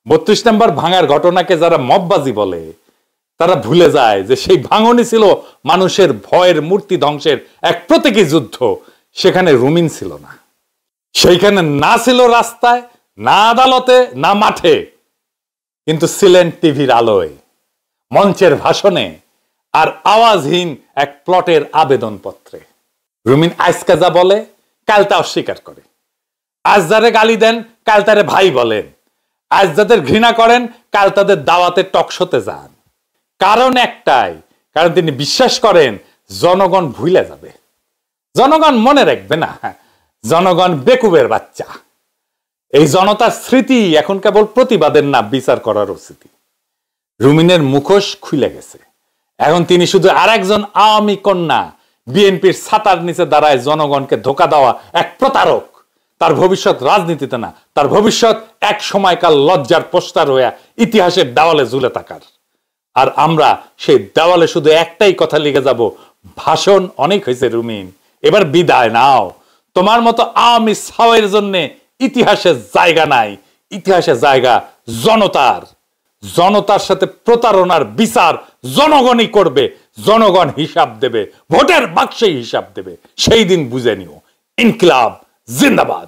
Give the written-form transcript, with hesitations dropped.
৩২ নম্বর ভাঙার ঘটনাকে যারা মববাজি বলে তারা ভুলে যায় যে সেই ভাঙনই ছিল মানুষের ভয়ের মূর্তি ধ্বংসের এক প্রতীকী যুদ্ধ। সেখানে রুমিন ছিল না, সেইখানে না ছিল রাস্তায়, না আদালতে, না মাঠে, কিন্তু ছিলেন টিভির আলোয়, মঞ্চের ভাষণে, আর আওয়াজহীন এক প্লটের আবেদনপত্রে। রুমিন আজকে যা বলে কাল তা অস্বীকার করে, আজ যারে গালি দেন কাল তারে ভাই বলেন, আজ যাদের ঘৃণা করেন কাল তাদের দাওয়াতে টকশোতে যান। কারণ একটাই, কারণ তিনি বিশ্বাস করেন জনগণ ভুলে যাবে, জনগণ মনে রাখবে না, জনগণ বেকুবের বাচ্চা। এই জনতার স্মৃতি এখন কেবল প্রতিবাদের না, বিচার করারও স্মৃতি। রুমিনের মুখোশ খুলে গেছে, এখন তিনি শুধু আরেকজন আওয়ামী কন্যা, বিএনপির ছাতার নিচে দাঁড়ায় জনগণকে ধোঁকা দেওয়া এক প্রতারক। তার ভবিষ্যৎ রাজনীতিতে না, তার ভবিষ্যৎ এক সময়কাল লজ্জার পোস্টার হয়ে ইতিহাসের দেওয়ালে ঝুলে থাকার। আর আমরা সেই দেওয়ালে শুধু একটাই কথা লিখে যাব, ভাষণ অনেক হয়েছে রুমিন, এবার বিদায় নাও। তোমার মতো আওয়ামী ছাওয়ের জন্য ইতিহাসে জায়গা নাই, ইতিহাসে জায়গা জনতার। জনতার সাথে প্রতারণার বিচার জনগণই করবে, জনগণ হিসাব দেবে, ভোটের বাক্সে হিসাব দেবে। সেই দিন বুঝে নিও। ইনকিলাব জিন্দাবাদ।